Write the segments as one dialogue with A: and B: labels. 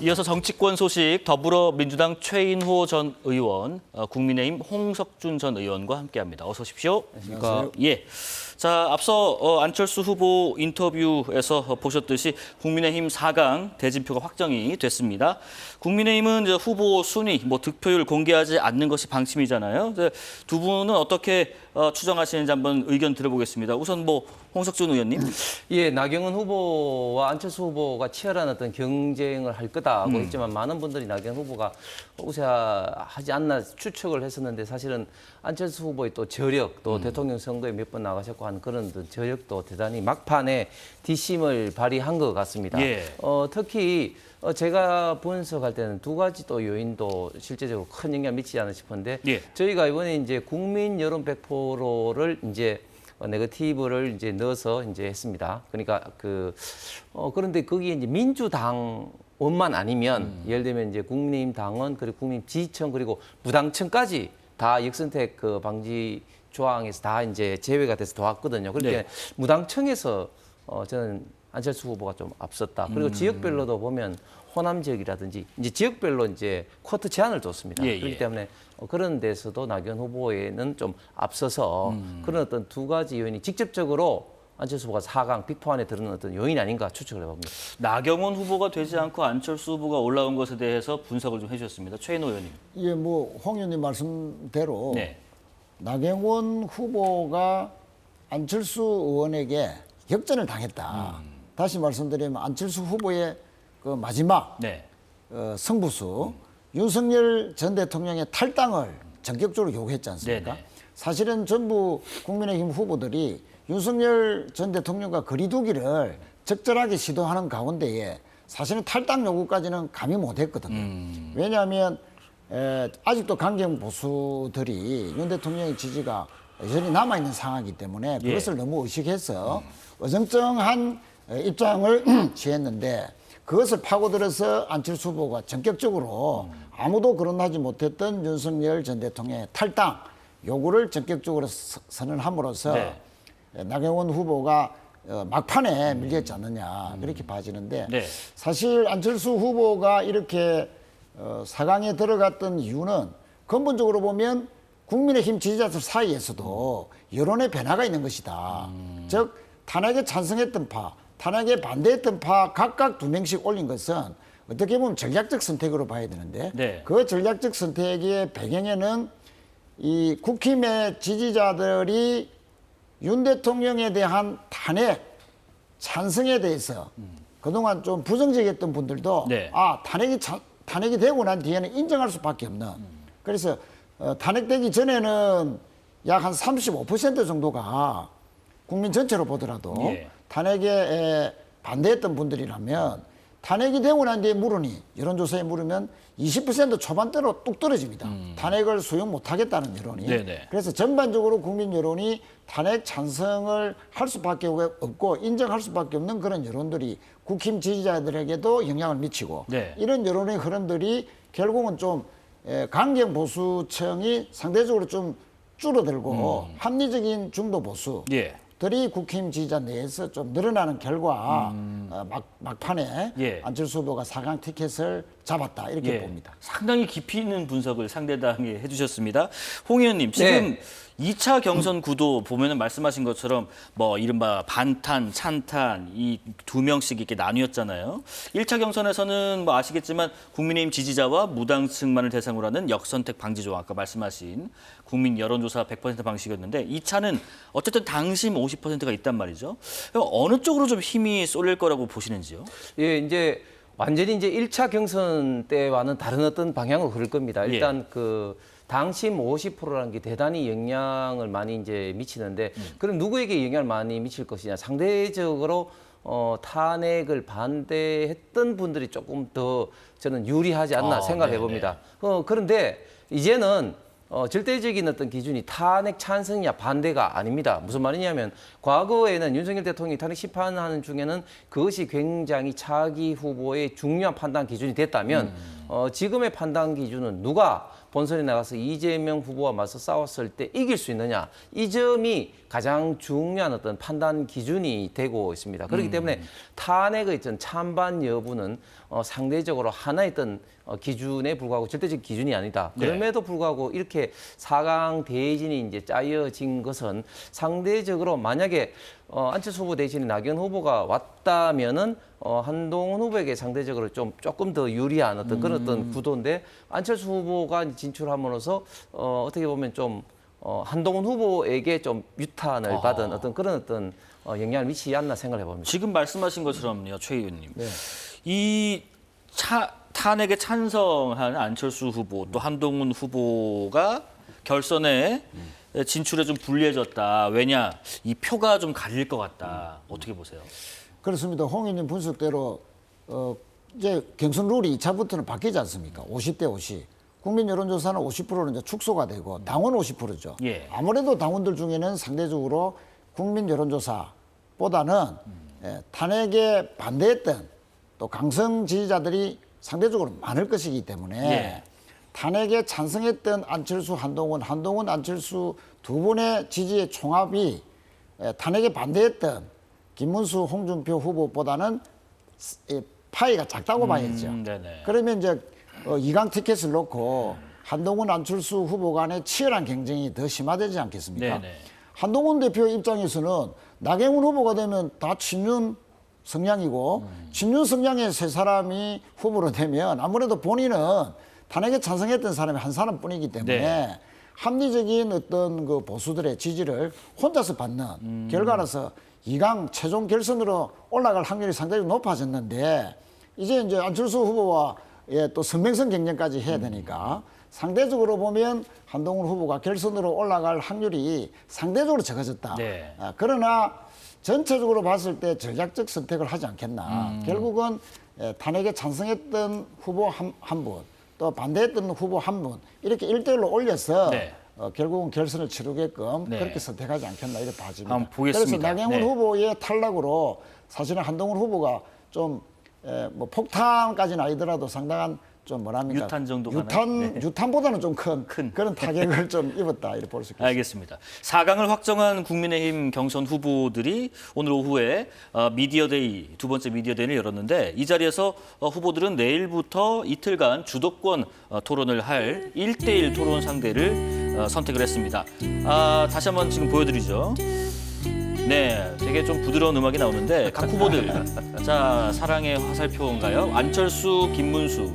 A: 이어서 정치권 소식 더불어민주당 최인호 전 의원, 국민의힘 홍석준 전 의원과 함께합니다. 어서 오십시오.
B: 안녕하세요.
A: 예. 자, 앞서 안철수 후보 인터뷰에서 보셨듯이 국민의힘 4강 대진표가 확정이 됐습니다. 국민의힘은 이제 후보 순위, 득표율 공개하지 않는 것이 방침이잖아요. 두 분은 어떻게 추정하시는지 한번 의견 들어보겠습니다. 우선 홍석준 의원님.
B: 예, 나경원 후보와 안철수 후보가 치열한 어떤 경쟁을 할 거다고 했지만 많은 분들이 나경원 후보가 우세하지 않나 추측을 했었는데 사실은 안철수 후보의 또 저력, 또 대통령 선거에 몇 번 나가셨고 한 그런 저력도 대단히 막판에 뒷심을 발휘한 것 같습니다.
A: 예.
B: 특히 제가 분석할 때는 두 가지 또 요인도 실제적으로 큰 영향을 미치지 않나 싶은데
A: 예.
B: 저희가 이번에 이제 국민 여론 100%를 이제 네거티브를 이제 넣어서 이제 했습니다. 그러니까 그런데 거기에 이제 민주당원만 아니면 예를 들면 이제 국민의힘 당원 그리고 국민의힘 지지층 그리고 무당층까지 다 역선택 방지 조항에서 다 이제 제외가 돼서 들어왔거든요. 그렇게
A: 네.
B: 무당층에서 저는 안철수 후보가 좀 앞섰다. 그리고 지역별로도 보면 호남 지역이라든지 이제 지역별로 이제 쿼터 제한을 뒀습니다.
A: 예,
B: 그렇기
A: 예.
B: 때문에 그런 데서도 나경원 후보에는 좀 앞서서 그런 어떤 두 가지 요인이 직접적으로 안철수 후보가 4강 빅4 안에 들어는 어떤 요인이 아닌가 추측을 해봅니다.
A: 나경원 후보가 되지 않고 안철수 후보가 올라온 것에 대해서 분석을 좀 해주셨습니다. 최인호 의원님.
C: 예, 홍 의원님 말씀대로
A: 네.
C: 나경원 후보가 안철수 의원에게 역전을 당했다. 다시 말씀드리면 안철수 후보의 그 마지막
A: 네.
C: 승부수 윤석열 전 대통령의 탈당을 전격적으로 요구했지 않습니까?
A: 네네.
C: 사실은 전부 국민의힘 후보들이 윤석열 전 대통령과 거리두기를 적절하게 시도하는 가운데에 사실은 탈당 요구까지는 감히 못했거든요. 왜냐하면 아직도 강경 보수들이 윤 대통령의 지지가 여전히 남아있는 상황이기 때문에 그것을 너무 의식해서 어정쩡한 입장을 취했는데 그것을 파고들어서 안철수 후보가 전격적으로 아무도 거론하지 못했던 윤석열 전 대통령의 탈당 요구를 전격적으로 선언함으로써
A: 네.
C: 나경원 후보가 막판에 밀렸지 않느냐 그렇게 봐지는데
A: 네.
C: 사실 안철수 후보가 이렇게 4강에 들어갔던 이유는 근본적으로 보면 국민의힘 지지자들 사이에서도 여론의 변화가 있는 것이다. 즉 탄핵에 찬성했던 파, 탄핵에 반대했던 파 각각 2명씩 올린 것은 어떻게 보면 전략적 선택으로 봐야 되는데
A: 네.
C: 그 전략적 선택의 배경에는 이 국힘의 지지자들이 윤 대통령에 대한 탄핵 찬성에 대해서 그동안 좀 부정적이었던 분들도
A: 네.
C: 탄핵이 되고 난 뒤에는 인정할 수밖에 없는 그래서 탄핵되기 전에는 약 한 35% 정도가 국민 전체로 보더라도
A: 예.
C: 탄핵에 반대했던 분들이라면 탄핵이 되고 난 뒤에 물으니 여론조사에 물으면 20% 초반대로 뚝 떨어집니다. 탄핵을 수용 못하겠다는 여론이.
A: 네네.
C: 그래서 전반적으로 국민 여론이 탄핵 찬성을 할 수밖에 없고 인정할 수밖에 없는 그런 여론들이 국힘 지지자들에게도 영향을 미치고
A: 네.
C: 이런 여론의 흐름들이 결국은 좀 강경 보수층이 상대적으로 좀 줄어들고 합리적인 중도 보수
A: 예.
C: 들이 국힘 지지자 내에서 좀 늘어나는 결과 막판에
A: 예.
C: 안철수 후보가 4강 티켓을 잡았다 이렇게 봅니다.
A: 상당히 깊이 있는 분석을 상대당에 해주셨습니다. 홍 의원님, 지금
B: 네.
A: 2차 경선 구도 보면은 말씀하신 것처럼 이른바 반탄, 찬탄 이 2명씩 이렇게 나뉘었잖아요. 1차 경선에서는 아시겠지만 국민의힘 지지자와 무당층만을 대상으로 하는 역선택 방지 조항, 아까 말씀하신 국민 여론조사 100% 방식이었는데 2차는 어쨌든 당심 50%가 있단 말이죠. 어느 쪽으로 좀 힘이 쏠릴 거라고 보시는지요?
B: 예, 이제 완전히 이제 1차 경선 때와는 다른 어떤 방향으로 흐를 겁니다. 일단 당심 50%라는 게 대단히 영향을 많이 이제 미치는데 그럼 누구에게 영향을 많이 미칠 것이냐? 상대적으로 탄핵을 반대했던 분들이 조금 더 저는 유리하지 않나 생각을 해봅니다. 그런데 이제는 절대적인 어떤 기준이 탄핵 찬성이냐 반대가 아닙니다. 무슨 말이냐면 과거에는 윤석열 대통령이 탄핵 심판하는 중에는 그것이 굉장히 차기 후보의 중요한 판단 기준이 됐다면 지금의 판단 기준은 누가 본선에 나가서 이재명 후보와 맞서 싸웠을 때 이길 수 있느냐, 이 점이 가장 중요한 어떤 판단 기준이 되고 있습니다. 그렇기 때문에 탄핵의 전 찬반 여부는 상대적으로 하나의 어떤 기준에 불과하고 절대적 기준이 아니다. 그럼에도 불구하고 이렇게 4강 대진이 이제 짜여진 것은 상대적으로 만약에 안철수 후보 대신에 나경원 후보가 왔다면은 한동훈 후보에게 상대적으로 조금 더 유리한 어떤 그런 어떤 구도인데 안철수 후보가 진출함으로써 어떻게 보면 좀 한동훈 후보에게 좀 유탄을 받은 어떤 그런 어떤 영향을 미치지 않나 생각을 해봅니다.
A: 지금 말씀하신 것처럼요, 최 의원님. 이 탄핵에 찬성한 안철수 후보 또 한동훈 후보가 결선에 진출에 좀 불리해졌다. 왜냐? 이 표가 좀 갈릴 것 같다. 어떻게 보세요?
C: 그렇습니다. 홍 의원님 분석대로 이제 경선 룰이 2차부터는 바뀌지 않습니까? 50대 50. 국민 여론조사는 50%는 이제 축소가 되고 당원 50%죠.
A: 예.
C: 아무래도 당원들 중에는 상대적으로 국민 여론조사보다는 탄핵에 반대했던 또 강성 지지자들이 상대적으로 많을 것이기 때문에
A: 예.
C: 탄핵에 찬성했던 안철수, 한동훈, 안철수 두 분의 지지의 총합이 탄핵에 반대했던 김문수, 홍준표 후보보다는 파이가 작다고 봐야죠.
A: 네네.
C: 그러면 이제 2강 티켓을 놓고 한동훈, 안철수 후보 간의 치열한 경쟁이 더 심화되지 않겠습니까?
A: 네네.
C: 한동훈 대표 입장에서는 나경원 후보가 되면 다 친윤 성향이고 친윤 성향의 세 사람이 후보로 되면 아무래도 본인은 탄핵에 찬성했던 사람이 한 사람뿐이기 때문에
A: 네.
C: 합리적인 어떤 그 보수들의 지지를 혼자서 받는 결과라서 2강 최종 결선으로 올라갈 확률이 상당히 높아졌는데 이제 안철수 후보와 또 선명성 경쟁까지 해야 되니까 상대적으로 보면 한동훈 후보가 결선으로 올라갈 확률이 상대적으로 적어졌다.
A: 네.
C: 그러나 전체적으로 봤을 때 전략적 선택을 하지 않겠나. 결국은 탄핵에 찬성했던 후보 한 분, 또 반대했던 후보 한 분 이렇게 1대1로 올려서
A: 네.
C: 결국은 결선을 치르게끔
A: 네.
C: 그렇게 선택하지 않겠나 이렇게 봐집니다.
A: 한번 보겠습니다.
C: 그래서 나경원
A: 네.
C: 후보의 탈락으로 사실은 한동훈 후보가 좀 뭐 폭탄까지는 아니더라도 상당한 좀 뭐랍니까?
A: 유탄 정도 가나요? 네.
C: 유탄보다는 좀 큰 그런 타격을 좀 입었다 이렇게 볼 수 있겠습니다.
A: 알겠습니다. 4강을 확정한 국민의힘 경선 후보들이 오늘 오후에 미디어데이, 두 번째 미디어데이를 열었는데 이 자리에서 후보들은 내일부터 이틀간 주도권 토론을 할 1대1 토론 상대를 선택을 했습니다. 다시 한번 지금 보여드리죠. 네, 되게 좀 부드러운 음악이 나오는데 각 후보들 자 사랑의 화살표인가요? 안철수,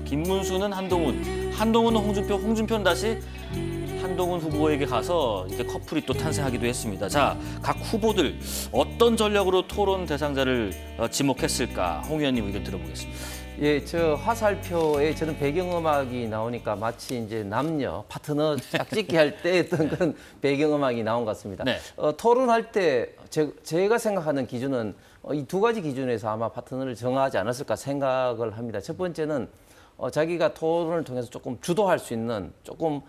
A: 김문수는 한동훈, 한동훈은 홍준표, 홍준표는 다시 한동훈 후보에게 가서 이렇게 커플이 또 탄생하기도 했습니다. 자, 각 후보들 어떤 전략으로 토론 대상자를 지목했을까? 홍 의원님 의견 들어보겠습니다.
B: 예, 저 화살표에 저는 배경음악이 나오니까 마치 이제 남녀 파트너 짝짓기 할 때 어떤 그런 배경음악이 나온 것 같습니다.
A: 네.
B: 토론할 때 제가 생각하는 기준은 이 두 가지 기준에서 아마 파트너를 정하지 않았을까 생각을 합니다. 첫 번째는 자기가 토론을 통해서 조금 주도할 수 있는 조금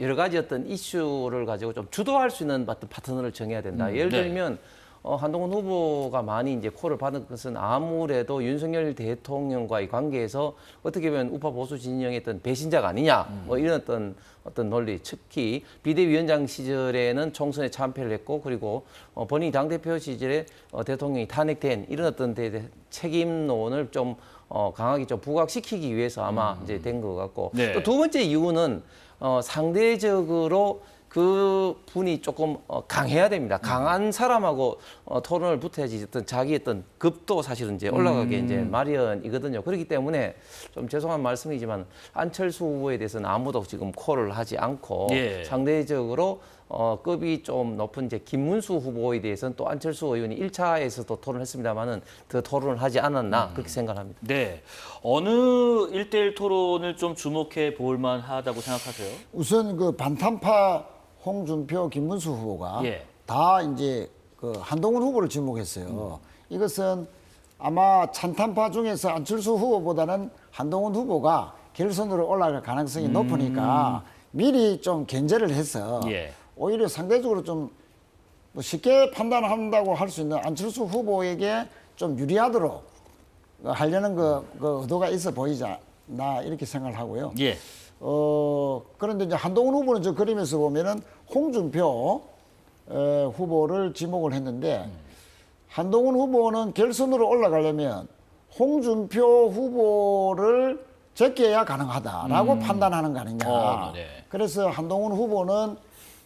B: 여러 가지 어떤 이슈를 가지고 좀 주도할 수 있는 어떤 파트너를 정해야 된다. 예를
A: 네.
B: 들면 한동훈 후보가 많이 이제 콜을 받은 것은 아무래도 윤석열 대통령과의 관계에서 어떻게 보면 우파 보수 진영의 어떤 배신자가 아니냐 뭐 이런 어떤 논리, 특히 비대위원장 시절에는 총선에 참패를 했고 그리고 본인이 당대표 시절에 대통령이 탄핵된 이런 어떤 책임론을 좀 강하게 좀 부각시키기 위해서 아마 이제 된 것 같고
A: 네.
B: 또 두 번째 이유는 상대적으로 그 분이 조금 강해야 됩니다. 강한 사람하고 토론을 붙어야지 어떤 자기 어떤 급도 사실은 이제 올라가게 이제 마련이거든요. 그렇기 때문에 좀 죄송한 말씀이지만 안철수 후보에 대해서는 아무도 지금 콜을 하지 않고
A: 예.
B: 상대적으로 급이 좀 높은 이제 김문수 후보에 대해서는 또 안철수 의원이 1차에서도 토론을 했습니다만은 더 토론을 하지 않았나 그렇게 생각합니다.
A: 네, 어느 1대1 토론을 좀 주목해 볼 만하다고 생각하세요?
C: 우선 그 반탄파 홍준표, 김문수 후보가
A: 예.
C: 다 이제 그 한동훈 후보를 지목했어요. 이것은 아마 찬탄파 중에서 안철수 후보보다는 한동훈 후보가 결선으로 올라갈 가능성이 높으니까 미리 좀 견제를 해서
A: 예.
C: 오히려 상대적으로 좀 뭐 쉽게 판단한다고 할 수 있는 안철수 후보에게 좀 유리하도록 하려는 그 의도가 있어 보이지 않나 이렇게 생각을 하고요.
A: 예.
C: 그런데 이제 한동훈 후보는 저 그림에서 보면은 홍준표 후보를 지목을 했는데 한동훈 후보는 결선으로 올라가려면 홍준표 후보를 제껴야 가능하다라고 판단하는 거 아니냐.
A: 네.
C: 그래서 한동훈 후보는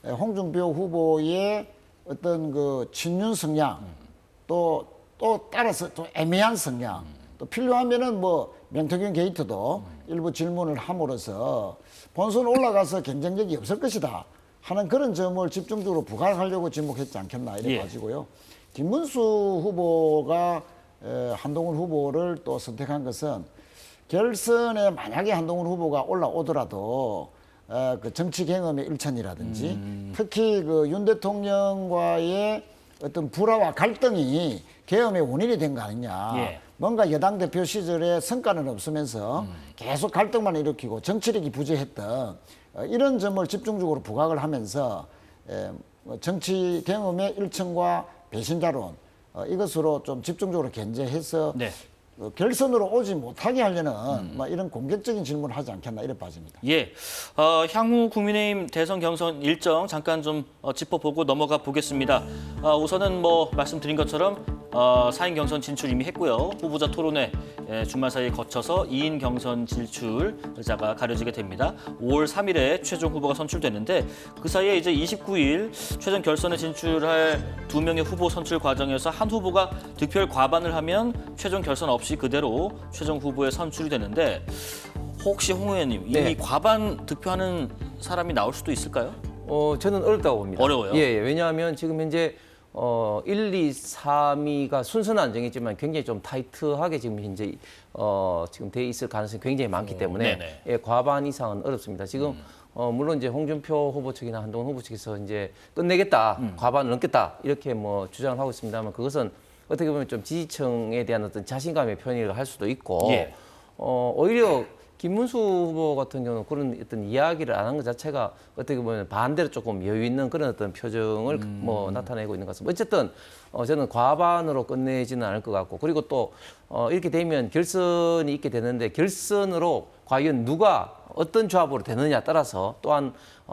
C: 홍준표 후보의 어떤 그 친윤 성향 또 따라서 또 애매한 성향 또 필요하면은 뭐 명태균 게이트도 일부 질문을 함으로써 본선 올라가서 경쟁력이 없을 것이다 하는 그런 점을 집중적으로 부각하려고 지목했지 않겠나 이래
A: 예.
C: 가지고요. 김문수 후보가 한동훈 후보를 또 선택한 것은 결선에 만약에 한동훈 후보가 올라오더라도 그 정치 경험의 일천이라든지 특히 그 윤 대통령과의 어떤 불화와 갈등이 계엄의 원인이 된 거 아니냐.
A: 예.
C: 뭔가 여당 대표 시절에 성과는 없으면서 계속 갈등만 일으키고 정치력이 부재했던 이런 점을 집중적으로 부각을 하면서 뭐 정치 경험의 일천과 배신자론 이것으로 좀 집중적으로 견제해서
A: 네.
C: 결선으로 오지 못하게 하려는 뭐 이런 공격적인 질문을 하지 않겠나 이래 빠집니다.
A: 예, 향후 국민의힘 대선 경선 일정 잠깐 좀 짚어보고 넘어가 보겠습니다. 우선은 뭐 말씀드린 것처럼 4인 경선 진출 이미 했고요. 후보자 토론회 주말 사이에 거쳐서 2인 경선 진출자가 가려지게 됩니다. 5월 3일에 최종 후보가 선출되는데 그 사이에 이제 29일 최종 결선에 진출할 2명의 후보 선출 과정에서 한 후보가 득표율 과반을 하면 최종 결선 없이 그대로 최종 후보에 선출이 되는데 혹시 홍 의원님 이미
B: 네.
A: 과반 득표하는 사람이 나올 수도 있을까요?
B: 저는 어렵다고 봅니다.
A: 어려워요?
B: 예, 왜냐하면 지금 현재 1, 2, 3위가 순서는 안 정했지만 굉장히 좀 타이트하게 지금 현재 지금 돼 있을 가능성이 굉장히 많기 때문에
A: 네네.
B: 예, 과반 이상은 어렵습니다. 지금 물론 이제 홍준표 후보 측이나 한동훈 후보 측에서 이제 끝내겠다, 과반을 넘겠다 이렇게 뭐 주장을 하고 있습니다만 그것은 어떻게 보면 좀 지지층에 대한 어떤 자신감의 표현이라고 할 수도 있고
A: 예.
B: 오히려 김문수 후보 같은 경우는 그런 어떤 이야기를 안 한 것 자체가 어떻게 보면 반대로 조금 여유 있는 그런 어떤 표정을 뭐 나타내고 있는 것 같습니다. 어쨌든 저는 과반으로 끝내지는 않을 것 같고 그리고 또 이렇게 되면 결선이 있게 되는데 결선으로 과연 누가 어떤 조합으로 되느냐 따라서 또한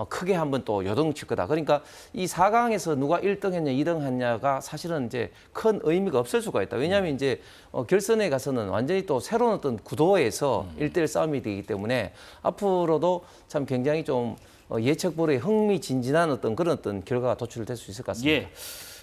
B: 크게 한번 또 요동칠 거다. 그러니까 이 4강에서 누가 1등 했냐, 2등 했냐가 사실은 이제 큰 의미가 없을 수가 있다. 왜냐하면 이제 결선에 가서는 완전히 또 새로운 어떤 구도에서 1대1 싸움이 되기 때문에 앞으로도 참 굉장히 좀 예측 불허의 흥미진진한 어떤 그런 어떤 결과가 도출될 수 있을 것 같습니다.
A: 예.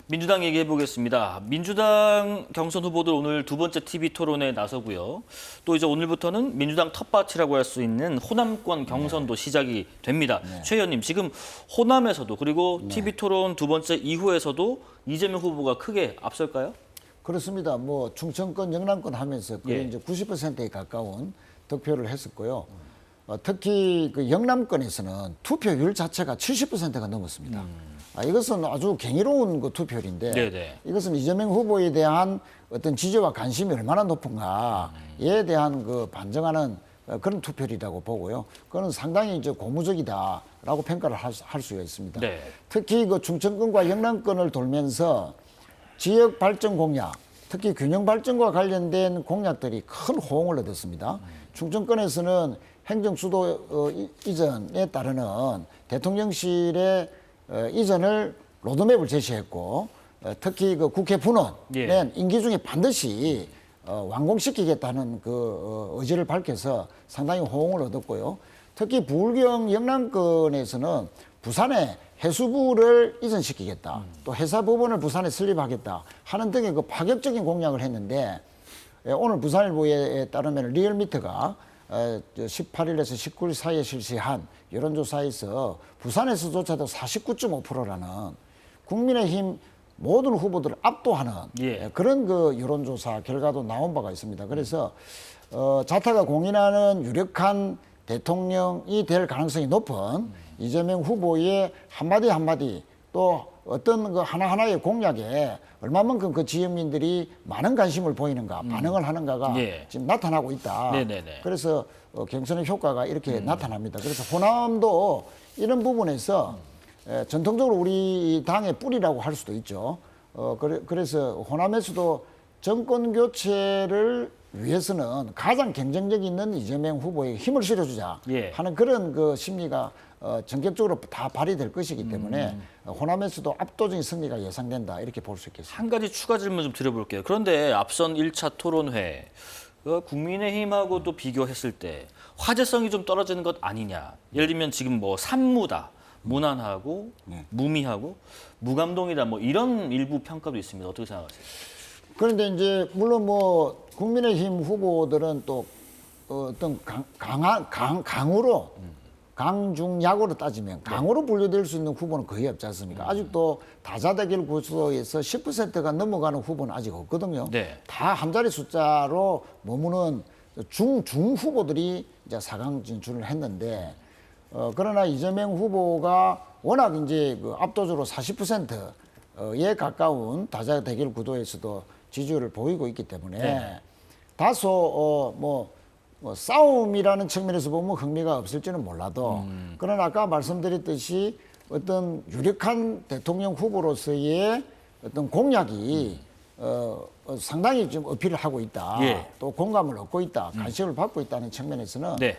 A: 민주당 얘기해 보겠습니다. 민주당 경선 후보들 오늘 두 번째 TV 토론에 나서고요. 또 이제 오늘부터는 민주당 텃밭이라고 할 수 있는 호남권 경선도 시작이 됩니다. 최 의원님, 지금 호남에서도 그리고 TV 토론 두 번째 이후에서도 이재명 후보가 크게 앞설까요?
C: 그렇습니다. 뭐 충청권, 영남권 하면서 거의
A: 예.
C: 이제 90%에 가까운 득표를 했었고요. 특히 그 영남권에서는 투표율 자체가 70%가 넘었습니다. 이것은 아주 경이로운 그 투표율인데
A: 네네.
C: 이것은 이재명 후보에 대한 어떤 지지와 관심이 얼마나 높은가에 대한 그 반증하는 그런 투표율이라고 보고요. 그건 상당히 이제 고무적이다라고 평가를 할 수가 있습니다.
A: 네.
C: 특히 그 충청권과 영남권을 돌면서 지역 발전 공약, 특히 균형 발전과 관련된 공약들이 큰 호응을 얻었습니다. 충청권에서는 행정 수도 이전에 따르는 대통령실의 이전을 로드맵을 제시했고 특히 그 국회 분원은
A: 예.
C: 임기 중에 반드시 완공시키겠다는 그 의지를 밝혀서 상당히 호응을 얻었고요. 특히 부울경 영남권에서는 부산에 해수부를 이전시키겠다. 또 해사법원을 부산에 설립하겠다 하는 등의 그 파격적인 공약을 했는데 오늘 부산일보에 따르면 리얼미터가 18일에서 19일 사이에 실시한 여론조사에서 부산에서조차도 49.5%라는 국민의힘 모든 후보들을 압도하는
A: 예.
C: 그런 그 여론조사 결과도 나온 바가 있습니다. 그래서 자타가 공인하는 유력한 대통령이 될 가능성이 높은 이재명 후보의 한마디 한마디 또 어떤 그 하나하나의 공약에 얼마만큼 그 지역민들이 많은 관심을 보이는가 반응을 하는가가
A: 예.
C: 지금 나타나고 있다.
A: 네네네.
C: 그래서 경선의 효과가 이렇게 나타납니다. 그래서 호남도 이런 부분에서 전통적으로 우리 당의 뿌리라고 할 수도 있죠. 그래서 호남에서도 정권 교체를 위해서는 가장 경쟁력 있는 이재명 후보에게 힘을 실어주자
A: 예.
C: 하는 그런 그 심리가 전격적으로 다 발휘될 것이기 때문에 호남에서도 압도적인 승리가 예상된다 이렇게 볼 수 있겠습니다.
A: 한 가지 추가 질문 좀 드려볼게요. 그런데 앞선 1차 토론회 국민의힘하고 또 비교했을 때 화제성이 좀 떨어지는 것 아니냐. 예를 들면 지금 뭐 산무다, 무난하고 무미하고 무감동이다 뭐 이런 일부 평가도 있습니다. 어떻게 생각하세요?
C: 그런데 이제 물론 뭐 국민의힘 후보들은 또 어떤 강으로 강중약으로 따지면 강으로 분류될 수 있는 후보는 거의 없지 않습니까? 아직도 다자대결 구도에서 10%가 넘어가는 후보는 아직 없거든요.
A: 네.
C: 다 한 자리 숫자로 머무는 중 후보들이 이제 4강 진출을 했는데 그러나 이재명 후보가 워낙 이제 그 압도적으로 40%에 가까운 다자대결 구도에서도 지지율을 보이고 있기 때문에
A: 네.
C: 다소 뭐 싸움이라는 측면에서 보면 흥미가 없을지는 몰라도 그러나 아까 말씀드렸듯이 어떤 유력한 대통령 후보로서의 어떤 공약이 상당히 좀 어필을 하고 있다.
A: 예.
C: 또 공감을 얻고 있다. 관심을 받고 있다는 측면에서는
A: 네.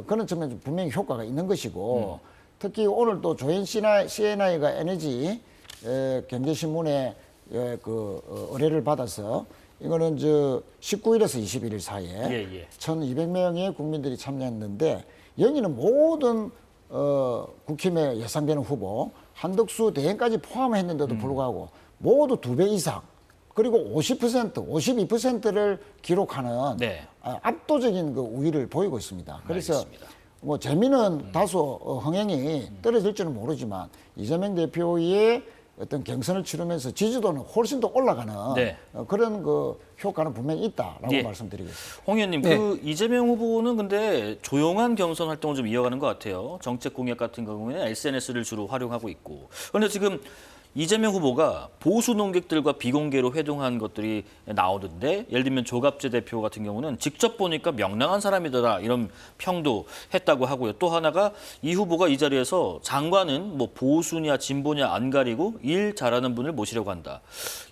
C: 그런 측면에서 분명히 효과가 있는 것이고 특히 오늘 또 조현 CNI가 에너지 경제신문에 의뢰를 받아서 이거는 19일에서 21일 사이에
A: 예.
C: 1,200명의 국민들이 참여했는데 여기는 모든 국힘에 예상되는 후보 한덕수 대행까지 포함했는데도 불구하고 모두 2배 이상 그리고 50%, 52%를 기록하는
A: 네.
C: 압도적인 그 우위를 보이고 있습니다. 그래서
A: 알겠습니다.
C: 뭐 재미는 다소 흥행이 떨어질지는 모르지만 이재명 대표의 어떤 경선을 치르면서 지지도는 훨씬 더 올라가는
A: 네.
C: 그런 그 효과는 분명히 있다라고
A: 예.
C: 말씀드리겠습니다.
A: 홍 의원님,
B: 네.
A: 그 이재명 후보는 근데 조용한 경선 활동을 좀 이어가는 것 같아요. 정책 공약 같은 경우에는 SNS를 주로 활용하고 있고. 그런데 지금 이재명 후보가 보수 논객들과 비공개로 회동한 것들이 나오던데 예를 들면 조갑재 대표 같은 경우는 직접 보니까 명랑한 사람이더라 이런 평도 했다고 하고요. 또 하나가 이 후보가 이 자리에서 장관은 뭐 보수냐 진보냐 안 가리고 일 잘하는 분을 모시려고 한다.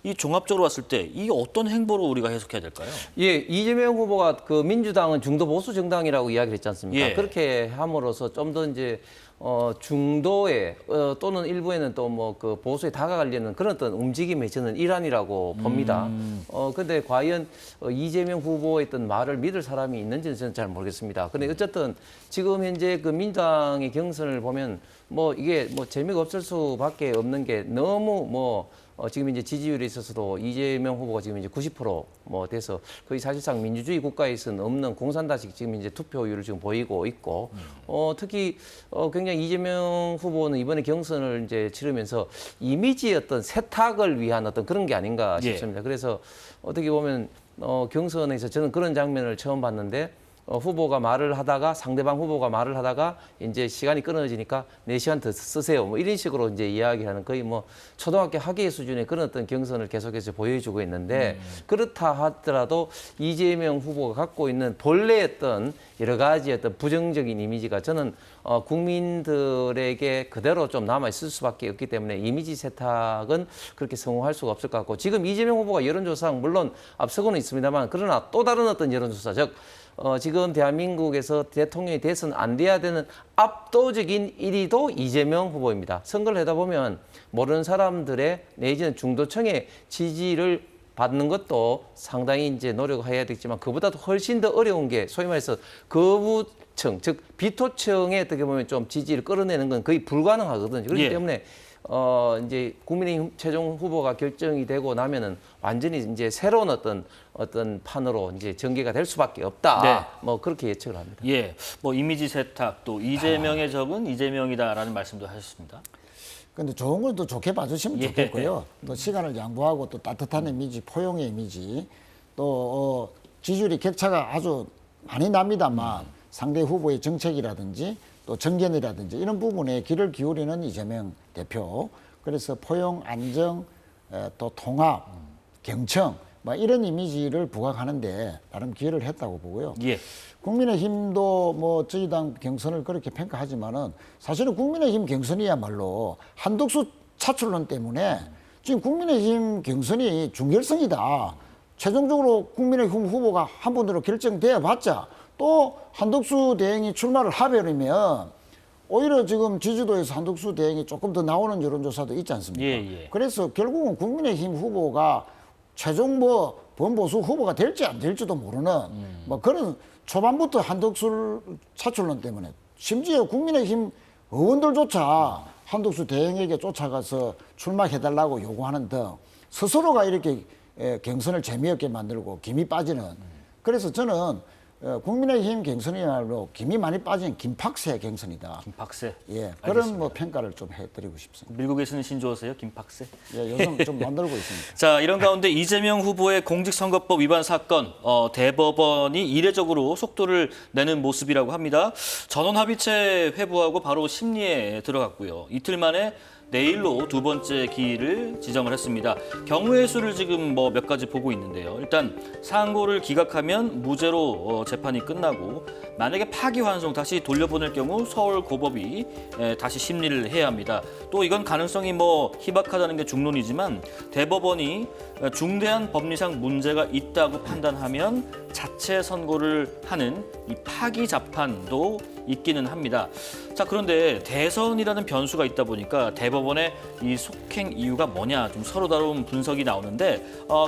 A: 이 종합적으로 봤을 때 이 어떤 행보로 우리가 해석해야 될까요?
B: 예, 이재명 후보가 그 민주당은 중도 보수 정당이라고 이야기를 했지 않습니까?
A: 예.
B: 그렇게 함으로써 좀 더 이제 중도에 또는 일부에는 또 뭐 그 보수에 다가가려는 그런 어떤 움직임의 저는 일환이라고 봅니다. 근데 과연 이재명 후보의 어떤 말을 믿을 사람이 있는지는 저는 잘 모르겠습니다. 근데 어쨌든 지금 현재 그 민주당의 경선을 보면 뭐 이게 뭐 재미가 없을 수밖에 없는 게 너무 뭐 지금 이제 지지율에 있어서도 이재명 후보가 지금 이제 90% 돼서 거의 사실상 민주주의 국가에서는 없는 공산당식 지금 이제 투표율을 지금 보이고 있고 특히 굉장히 이재명 후보는 이번에 경선을 이제 치르면서 이미지의 어떤 세탁을 위한 어떤 그런 게 아닌가 싶습니다. 그래서 어떻게 보면 경선에서 저는 그런 장면을 처음 봤는데 후보가 말을 하다가 상대방 후보가 말을 하다가 이제 시간이 끊어지니까 4시간 더 쓰세요. 뭐 이런 식으로 이제 이야기하는 거의 뭐 초등학교 학예 수준의 그런 어떤 경선을 계속해서 보여주고 있는데 그렇다 하더라도 이재명 후보가 갖고 있는 본래 어떤 여러 가지 어떤 부정적인 이미지가 저는 국민들에게 그대로 좀 남아 있을 수밖에 없기 때문에 이미지 세탁은 그렇게 성공할 수가 없을 것 같고 지금 이재명 후보가 여론조사상 물론 앞서고는 있습니다만 그러나 또 다른 어떤 여론조사 즉 지금 대한민국에서 대통령이 돼서는 안 돼야 되는 압도적인 1위도 이재명 후보입니다. 선거를 하다 보면 모르는 사람들의 내지는 중도층의 지지를 받는 것도 상당히 이제 노력해야 되겠지만 그보다도 훨씬 더 어려운 게 소위 말해서 거부층, 즉 비토층에 어떻게 보면 좀 지지를 끌어내는 건 거의 불가능하거든요. 그렇기
A: 예.
B: 때문에 이제 국민의힘 최종 후보가 결정이 되고 나면은 완전히 이제 새로운 어떤 판으로 이제 전개가 될 수밖에 없다.
A: 네.
B: 뭐 그렇게 예측을 합니다.
A: 예, 뭐 이미지 세탁 또 이재명의 적은 이재명이다라는 말씀도 하셨습니다.
C: 근데 좋은 걸 또 좋게 봐주시면
A: 예.
C: 좋겠고요. 또 시간을 양보하고 또 따뜻한 이미지, 포용의 이미지, 또 지지율이 격차가 아주 많이 납니다만 상대 후보의 정책이라든지 또 정견이라든지 이런 부분에 귀를 기울이는 이재명 대표. 그래서 포용, 안정, 또 통합, 경청 뭐 이런 이미지를 부각하는데 나름 기여를 했다고 보고요.
A: 예.
C: 국민의힘도 뭐 저희 당 경선을 그렇게 평가하지만은 사실은 국민의힘 경선이야말로 한덕수 차출론 때문에 지금 국민의힘 경선이 중결성이다. 최종적으로 국민의힘 후보가 한 분으로 결정되어 봤자 또 한덕수 대행이 출마를 하버리면 오히려 지금 지지도에서 한덕수 대행이 조금 더 나오는 여론조사도 있지 않습니까?
A: 예.
C: 그래서 결국은 국민의힘 후보가 최종 뭐 범보수 후보가 될지 안 될지도 모르는 뭐 그런 초반부터 한덕수 차출론 때문에 심지어 국민의힘 의원들조차 한덕수 대행에게 쫓아가서 출마해달라고 요구하는 등 스스로가 이렇게 경선을 재미없게 만들고 김이 빠지는 그래서 저는 국민의힘 경선이야말로 김이 많이 빠진 김팍세 경선이다.
A: 김팍세.
C: 예, 그런 뭐 평가를 좀 해드리고 싶습니다.
A: 밀고 계시는 신조어세요, 김팍세?
C: 예, 요즘 좀 만들고 있습니다.
A: 자, 이런 가운데 이재명 후보의 공직선거법 위반 사건, 대법원이 이례적으로 속도를 내는 모습이라고 합니다. 전원합의체 회부하고 바로 심리에 들어갔고요. 이틀 만에 내일로 두 번째 기일을 지정을 했습니다. 경우의 수를 지금 뭐 몇 가지 보고 있는데요. 일단 상고를 기각하면 무죄로 재판이 끝나고 만약에 파기환송 다시 돌려보낼 경우 서울고법이 다시 심리를 해야 합니다. 또 이건 가능성이 뭐 희박하다는 게 중론이지만 대법원이 중대한 법리상 문제가 있다고 판단하면 자체 선고를 하는 이 파기 재판도 있기는 합니다. 자, 그런데 대선이라는 변수가 있다 보니까 대법원의 이 속행 이유가 뭐냐 좀 서로 다른 분석이 나오는데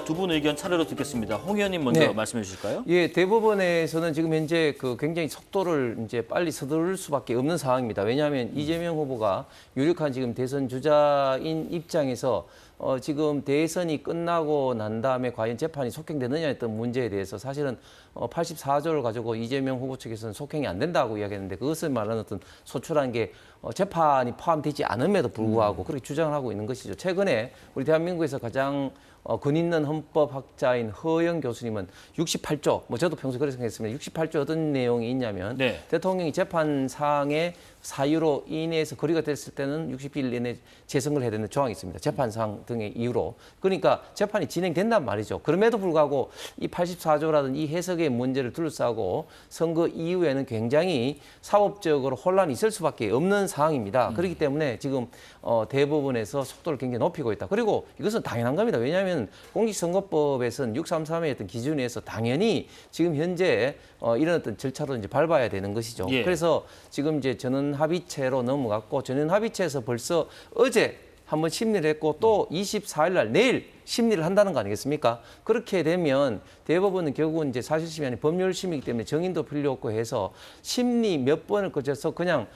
A: 두 분 의견 차례로 듣겠습니다. 홍 의원님 먼저
B: 네.
A: 말씀해 주실까요?
B: 예, 대법원에서는 지금 현재 그 굉장히 속도를 이제 빨리 서두를 수밖에 없는 상황입니다. 왜냐하면 이재명 후보가 유력한 지금 대선 주자인 입장에서 지금 대선이 끝나고 난 다음에 과연 재판이 속행되느냐 했던 문제에 대해서 사실은 84조를 가지고 이재명 후보 측에서는 속행이 안 된다고 이야기했는데 그것을 말하는 어떤 소출한 게 재판이 포함되지 않음에도 불구하고 그렇게 주장을 하고 있는 것이죠. 최근에 우리 대한민국에서 가장 근 있는 헌법학자인 허영 교수님은 68조, 뭐 저도 평소에 그렇게 생각했습니다. 68조 어떤 내용이 있냐면
A: 네.
B: 대통령이 재판상의 사유로 인해서 거리가 됐을 때는 60일 이내 재선거를 해야 되는 조항이 있습니다. 재판상 등의 이유로. 그러니까 재판이 진행된단 말이죠. 그럼에도 불구하고 이 84조라든 이 해석의 문제를 둘러싸고 선거 이후에는 굉장히 사법적으로 혼란이 있을 수밖에 없는 상황입니다. 그렇기 때문에 지금 대법원에서 속도를 굉장히 높이고 있다. 그리고 이것은 당연한 겁니다. 왜냐하면 공직선거법에서는 633의 어떤 기준에 의해서 당연히 지금 현재 이런 어떤 절차로 이제 밟아야 되는 것이죠.
A: 예.
B: 그래서 지금 이제 전원합의체로 넘어갔고 전원합의체에서 벌써 어제 한번 심리를 했고 또 24일 날 내일 심리를 한다는 거 아니겠습니까? 그렇게 되면 대법원은 결국은 이제 사실심이 아닌 법률심이기 때문에 정인도 필요 없고 해서 심리 몇 번을 거쳐서 그냥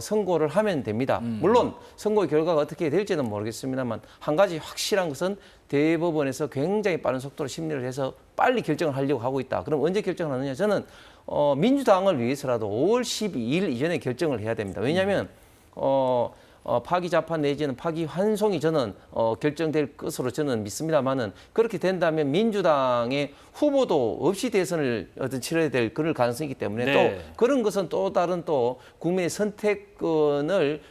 B: 선고를 하면 됩니다. 물론 선고의 결과가 어떻게 될지는 모르겠습니다만 한 가지 확실한 것은 대법원에서 굉장히 빠른 속도로 심리를 해서 빨리 결정을 하려고 하고 있다. 그럼 언제 결정을 하느냐? 저는 민주당을 위해서라도 5월 12일 이전에 결정을 해야 됩니다. 왜냐하면 파기 재판 내지는 파기 환송이 저는 결정될 것으로 저는 믿습니다만은 그렇게 된다면 민주당의 후보도 없이 대선을 치러야 될 그럴 가능성이 있기 때문에
A: 네.
B: 또 그런 것은 또 다른 또 국민의 선택권을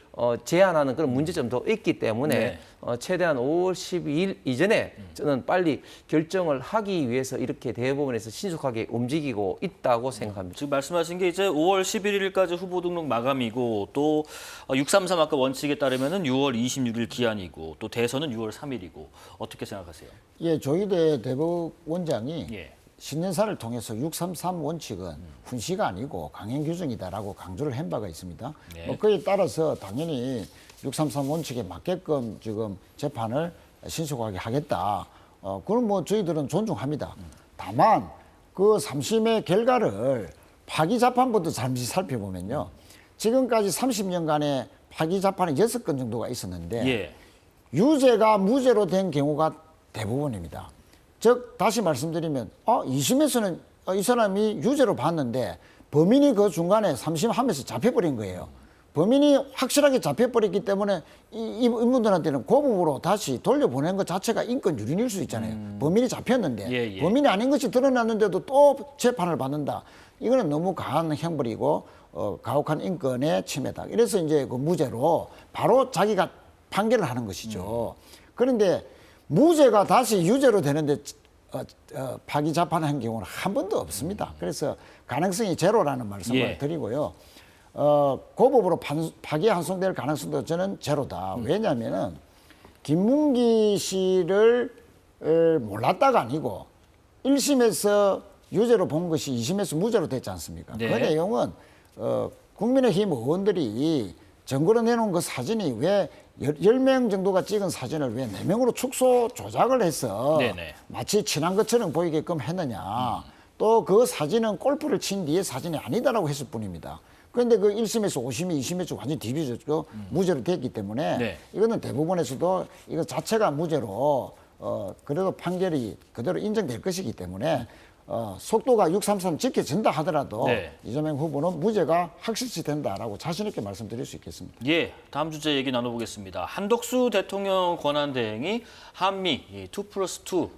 B: 제한하는 그런 문제점도 있기 때문에
A: 네.
B: 최대한 5월 12일 이전에 저는 빨리 결정을 하기 위해서 이렇게 대법원에서 신속하게 움직이고 있다고 생각합니다.
A: 지금 말씀하신 게 이제 5월 11일까지 후보 등록 마감이고 또 633 아까 원칙에 따르면은 6월 26일 기한이고 또 대선은 6월 3일이고 어떻게 생각하세요?
C: 예, 조희대 대법원장이
A: 예.
C: 신년사를 통해서 633 원칙은 훈시가 아니고 강행 규정이다라고 강조를 한 바가 있습니다.
A: 네.
C: 뭐 그에 따라서 당연히 633 원칙에 맞게끔 지금 재판을 신속하게 하겠다. 그건 뭐 저희들은 존중합니다. 다만 그 3심의 결과를 파기 재판부터 잠시 살펴보면요. 지금까지 30년간의 파기 재판이 6건 정도가 있었는데
A: 예.
C: 유죄가 무죄로 된 경우가 대부분입니다. 즉 다시 말씀드리면 2심에서는 이 사람이 유죄로 봤는데 범인이 그 중간에 3심 하면서 잡혀버린 거예요. 범인이 확실하게 잡혀버렸기 때문에 이분들한테는 고법으로 다시 돌려보낸 것 자체가 인권 유린일 수 있잖아요. 범인이 잡혔는데
A: 예.
C: 범인이 아닌 것이 드러났는데도 또 재판을 받는다. 이거는 너무 가한 형벌이고 가혹한 인권의 침해다. 이래서 이제 그 무죄로 바로 자기가 판결을 하는 것이죠. 그런데 무죄가 다시 유죄로 되는데 파기 재판한 경우는 한 번도 없습니다. 그래서 가능성이 제로라는 말씀을
A: 예.
C: 드리고요. 고법으로 파기 환송될 가능성도 저는 제로다. 왜냐하면은 김문기 씨를 몰랐다가 아니고 1심에서 유죄로 본 것이 2심에서 무죄로 됐지 않습니까?
A: 네.
C: 그 내용은 국민의힘 의원들이 정거로 내놓은 그 사진이 왜 10명 정도가 찍은 사진을 왜 4명으로 축소 조작을 해서
A: 네네.
C: 마치 친한 것처럼 보이게끔 했느냐. 또 그 사진은 골프를 친 뒤의 사진이 아니다라고 했을 뿐입니다. 그런데 그 1심에서 5심이 2심에서 완전히 뒤집어졌고 무죄로 됐기 때문에
A: 네.
C: 이거는 대부분에서도 이거 자체가 무죄로 그래도 판결이 그대로 인정될 것이기 때문에 속도가 633 지켜진다 하더라도
A: 네.
C: 이재명 후보는 무죄가 확실시 된다라고 자신 있게 말씀드릴 수 있겠습니다.
A: 예, 다음 주제 얘기 나눠보겠습니다. 한덕수 대통령 권한대행이 한미 2+2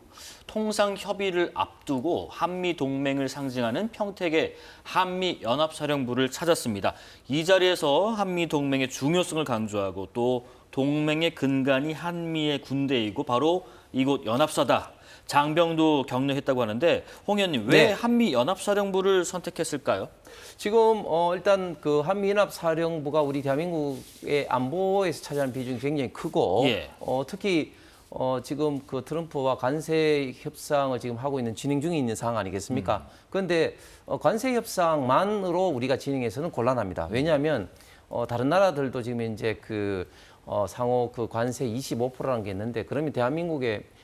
A: 통상 협의를 앞두고 한미 동맹을 상징하는 평택의 한미 연합사령부를 찾았습니다. 이 자리에서 한미 동맹의 중요성을 강조하고 또 동맹의 근간이 한미의 군대이고 바로 이곳 연합사다. 장병도 격려했다고 하는데 홍 의원님 왜
B: 네.
A: 한미 연합사령부를 선택했을까요?
B: 지금 일단 그 한미연합사령부가 우리 대한민국의 안보에서 차지하는 비중이 굉장히 크고
A: 예.
B: 특히 지금 그 트럼프와 관세 협상을 지금 하고 있는 진행 중에 있는 상황 아니겠습니까? 그런데 관세 협상만으로 우리가 진행해서는 곤란합니다. 왜냐하면 다른 나라들도 지금 이제 그 상호 그 관세 25%라는 게 있는데 그러면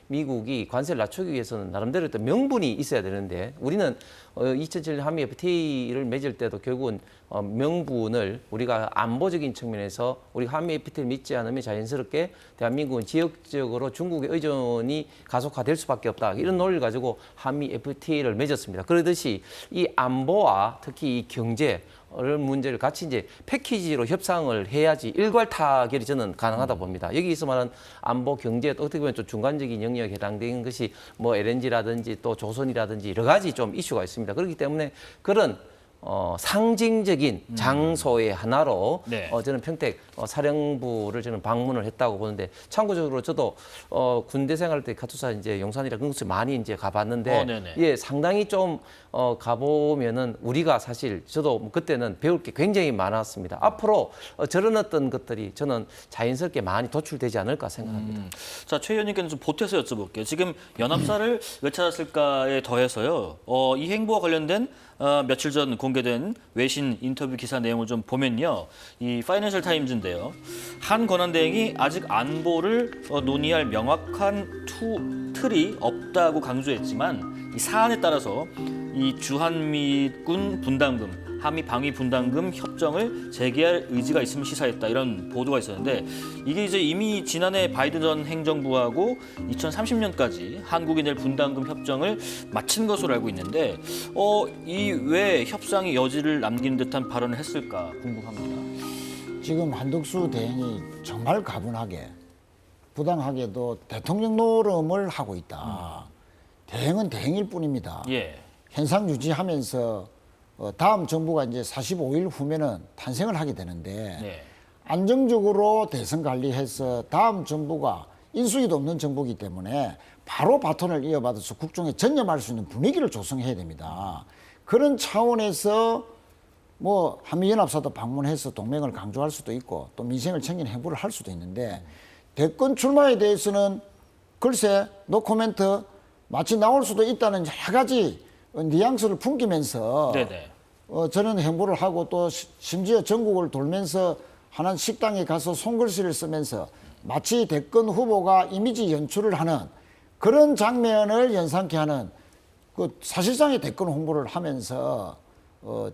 B: 미국이 관세를 낮추기 위해서는 나름대로 또 명분이 있어야 되는데 우리는 2007년 한미 FTA를 맺을 때도 결국은 명분을 우리가 안보적인 측면에서 우리가 한미 FTA를 믿지 않으면 자연스럽게 대한민국은 지역적으로 중국의 의존이 가속화될 수밖에 없다. 이런 논리를 가지고 한미 FTA를 맺었습니다. 그러듯이 이 안보와 특히 이 경제 를 문제를 같이 이제 패키지로 협상을 해야지 일괄 타결이 저는 가능하다 봅니다. 여기서 말하는 안보 경제 또 어떻게 보면 좀 중간적인 영역에 해당되는 것이 뭐 LNG라든지 또 조선이라든지 여러 가지 좀 이슈가 있습니다. 그렇기 때문에 그런 상징적인 장소의 하나로
A: 네.
B: 저는 평택 사령부를 저는 방문을 했다고 보는데 참고적으로 저도 군대 생활 때 카투사 이제 용산이라 그런 곳을 많이 이제 가봤는데
A: 네네.
B: 예 상당히 좀 가보면은 우리가 사실 저도 뭐 그때는 배울 게 굉장히 많았습니다. 앞으로 저런 어떤 것들이 저는 자연스럽게 많이 도출되지 않을까 생각합니다.
A: 자, 최 의원님께는 좀 보태서 여쭤볼게요. 지금 연합사를 왜 찾았을까에 더해서요. 이 행보와 관련된 며칠 전 공개된 외신 인터뷰 기사 내용을 좀 보면요. 이 파이낸셜 타임즈인데요. 한 권한대행이 아직 안보를 논의할 명확한 틀이 없다고 강조했지만 이 사안에 따라서 이 주한미군 분담금, 한미 방위 분담금 협정을 재개할 의지가 있음을 시사했다 이런 보도가 있었는데 이게 이제 이미 지난해 바이든 전 행정부하고 2030년까지 한국이 낼 분담금 협정을 마친 것으로 알고 있는데 이 왜 협상의 여지를 남긴 듯한 발언을 했을까 궁금합니다.
C: 지금 한덕수 대행이 정말 가분하게 부당하게도 대통령 노름을 하고 있다. 대행은 대행일 뿐입니다.
A: 예.
C: 현상 유지하면서 다음 정부가 이제 45일 후면은 탄생을 하게 되는데
A: 네.
C: 안정적으로 대선 관리해서 다음 정부가 인수위도 없는 정부이기 때문에 바로 바톤을 이어받아서 국정에 전념할 수 있는 분위기를 조성해야 됩니다. 그런 차원에서 뭐 한미연합사도 방문해서 동맹을 강조할 수도 있고 또 민생을 챙기는 행보를 할 수도 있는데 대권 출마에 대해서는 글쎄 노코멘트 마치 나올 수도 있다는 여러 가지 뉘앙스를 풍기면서
A: 네네.
C: 저는 행보를 하고 또 심지어 전국을 돌면서 하나 식당에 가서 손글씨를 쓰면서 마치 대권 후보가 이미지 연출을 하는 그런 장면을 연상케 하는 그 사실상의 대권 홍보를 하면서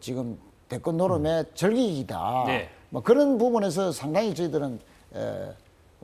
C: 지금 대권 노름의 절기이다.
A: 네.
C: 뭐 그런 부분에서 상당히 저희들은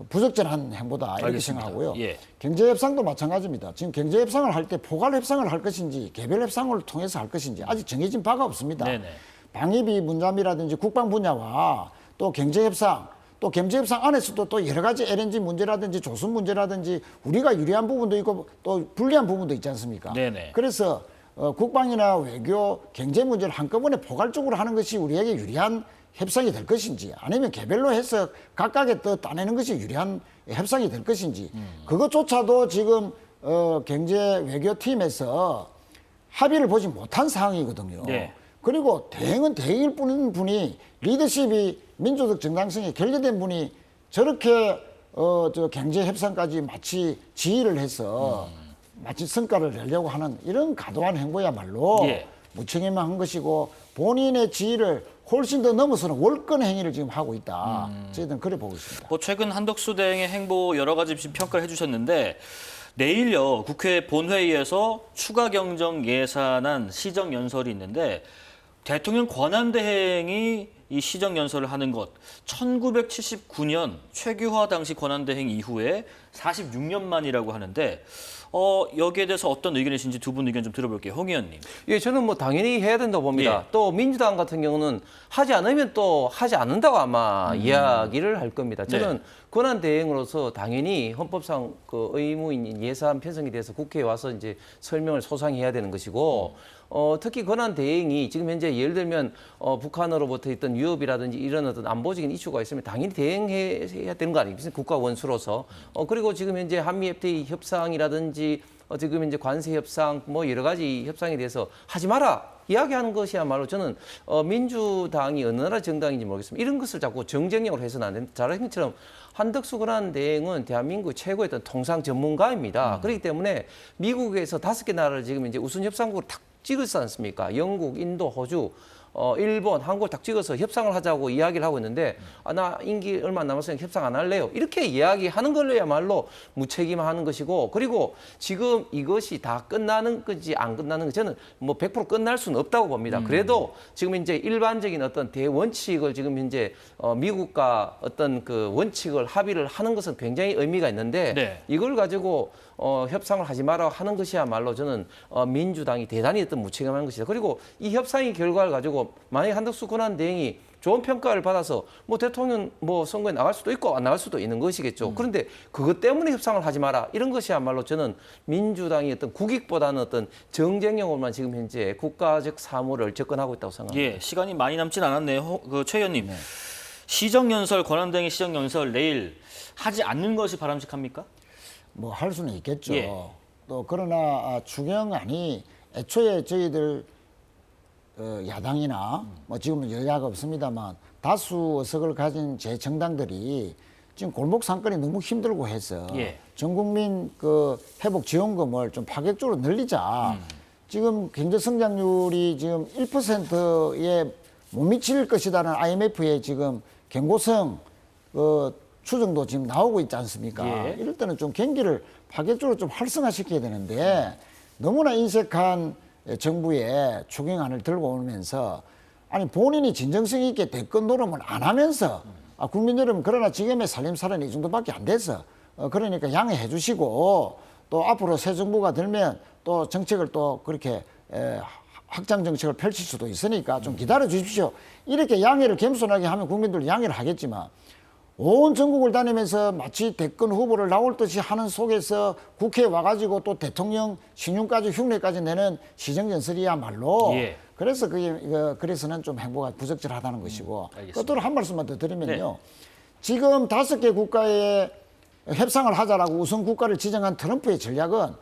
C: 부적절한 행보다 이렇게
A: 알겠습니다.
C: 생각하고요.
A: 예.
C: 경제협상도 마찬가지입니다. 지금 경제협상을 할 때 포괄협상을 할 것인지 개별협상을 통해서 할 것인지 아직 정해진 바가 없습니다.
A: 네네.
C: 방위비 분담이라든지 국방 분야와 또 경제협상 또 경제협상 안에서도 또 여러 가지 LNG 문제라든지 조선 문제라든지 우리가 유리한 부분도 있고 또 불리한 부분도 있지 않습니까?
A: 네네.
C: 그래서 국방이나 외교, 경제 문제를 한꺼번에 포괄적으로 하는 것이 우리에게 유리한 협상이 될 것인지 아니면 개별로 해서 각각의 또 따내는 것이 유리한 협상이 될 것인지 그것조차도 지금 경제 외교팀에서 합의를 보지 못한 상황이거든요.
A: 네.
C: 그리고 대행은 대행일 뿐인 분이 리더십이 민주적 정당성에 결여된 분이 저렇게 저 경제 협상까지 마치 지휘를 해서 마치 성과를 내려고 하는 이런 과도한 행보야말로
A: 예.
C: 무책임한 것이고 본인의 지위를 훨씬 더 넘어서는 월권 행위를 지금 하고 있다. 저희들은 그래 보고 있습니다.
A: 뭐 최근 한덕수 대행의 행보 여러 가지 지금 평가를 해주셨는데 내일요 국회 본회의에서 추가 경정 예산안 시정 연설이 있는데 대통령 권한대행이 이 시정 연설을 하는 것 1979년 최규화 당시 권한대행 이후에 46년 만이라고 하는데 여기에 대해서 어떤 의견이신지 두 분 의견 좀 들어볼게요. 홍 의원님.
B: 예, 저는 뭐 당연히 해야 된다고 봅니다.
A: 예.
B: 또 민주당 같은 경우는 하지 않으면 또 하지 않는다고 아마 이야기를 할 겁니다. 저는 권한 대행으로서 당연히 헌법상 그 의무인 예산 편성에 대해서 국회에 와서 이제 설명을 소상히 해야 되는 것이고 특히 권한 대행이 지금 현재 예를 들면 북한으로부터 있던 위협이라든지 이런 어떤 안보적인 이슈가 있으면 당연히 대응해야 되는 거 아니겠습니까? 국가 원수로서. 그리고 지금 현재 한미 FTA 협상이라든지 지금 현재 관세 협상 뭐 여러 가지 협상에 대해서 하지 마라. 이야기하는 것이야말로 저는 민주당이 어느 나라 정당인지 모르겠습니다. 이런 것을 자꾸 정쟁용으로 해서는 안 된다. 잘하신 것처럼 한덕수 권한 대행은 대한민국 최고의 어떤 통상 전문가입니다. 그렇기 때문에 미국에서 5개 나라를 지금 이제 우선 협상국으로 탁 찍었지 않습니까? 영국, 인도, 호주, 일본, 한국을 딱 찍어서 협상을 하자고 이야기를 하고 있는데 나 임기 얼마 안 남았으니까 협상 안 할래요. 이렇게 이야기하는 걸로야말로 무책임하는 것이고 그리고 지금 이것이 다 끝나는 건지 안 끝나는 건지 저는 뭐 100% 끝날 수는 없다고 봅니다. 그래도 지금 이제 일반적인 어떤 대원칙을 지금 현재 미국과 어떤 그 원칙을 합의를 하는 것은 굉장히 의미가 있는데
A: 네.
B: 이걸 가지고 협상을 하지 마라 하는 것이야말로 저는 민주당이 대단히 어떤 무책임한 것이다. 그리고 이 협상의 결과를 가지고 만약에 한덕수 권한 대행이 좋은 평가를 받아서 뭐 대통령 뭐 선거에 나갈 수도 있고 안 나갈 수도 있는 것이겠죠. 그런데 그것 때문에 협상을 하지 마라 이런 것이야말로 저는 민주당이 어떤 국익보다는 어떤 정쟁용으로만 지금 현재 국가적 사무를 접근하고 있다고 생각합니다.
A: 예, 시간이 많이 남진 않았네요. 최 의원님. 시정 연설 권한대행의 시정 연설 내일 하지 않는 것이 바람직합니까?
C: 뭐 할 수는 있겠죠.
A: 예.
C: 또 그러나 추경안이 애초에 저희들 야당이나 뭐 지금은 여야가 없습니다만 다수 의석을 가진 제 정당들이 지금 골목 상권이 너무 힘들고 해서
A: 예.
C: 전 국민 그 회복 지원금을 좀 파격적으로 늘리자. 지금 경제 성장률이 지금 1%에 못 미칠 것이라는 IMF의 지금 경고성 추정도 지금 나오고 있지 않습니까?
A: 예.
C: 이럴 때는 좀 경기를 파격적으로 좀 활성화시켜야 되는데 너무나 인색한 정부의 추경안을 들고 오면서 아니 본인이 진정성 있게 대권 노름을 안 하면서 국민 여러분 그러나 지금의 살림살이는 이 정도밖에 안 돼서 그러니까 양해해 주시고 또 앞으로 새 정부가 들면 또 정책을 또 그렇게 확장 정책을 펼칠 수도 있으니까 좀 기다려 주십시오. 이렇게 양해를 겸손하게 하면 국민들 양해를 하겠지만 온 전국을 다니면서 마치 대권 후보를 나올 듯이 하는 속에서 국회에 와가지고 또 대통령 신용까지 흉내까지 내는 시정연설이야말로
A: 예.
C: 그래서 그래서는 좀 행보가 부적절하다는 것이고
A: 알겠습니다.
C: 끝으로 한 말씀만 더 드리면요.
A: 네.
C: 지금 5개 국가에 협상을 하자라고 우선 국가를 지정한 트럼프의 전략은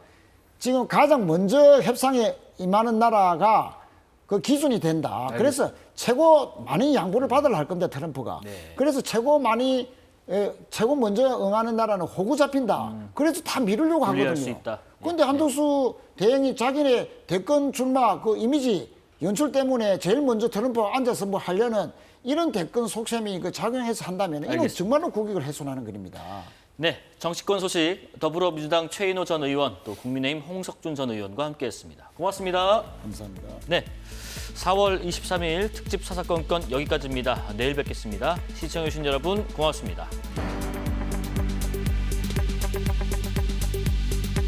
C: 지금 가장 먼저 협상에 임하는 나라가 그 기준이 된다. 그래서 최고 많이 양보를 받으려 할 건데 트럼프가.
A: 네.
C: 그래서 최고 먼저 응하는 나라는 호구 잡힌다. 그래서 다 미루려고
A: 분리할 수
C: 하거든요.
A: 있다.
C: 그런데 한덕수 대행이 자기네 대권 출마 그 이미지 연출 때문에 제일 먼저 트럼프 앉아서 뭐 하려는 이런 대권 속셈이 그 작용해서 한다면 이건
A: 알겠습니다.
C: 정말로 국익을 훼손하는 겁니다.
A: 네, 정치권 소식 더불어민주당 최인호 전 의원 또 국민의힘 홍석준 전 의원과 함께했습니다. 고맙습니다.
C: 감사합니다.
A: 네, 4월 23일 특집 사사건건 여기까지입니다. 내일 뵙겠습니다. 시청해주신 여러분 고맙습니다.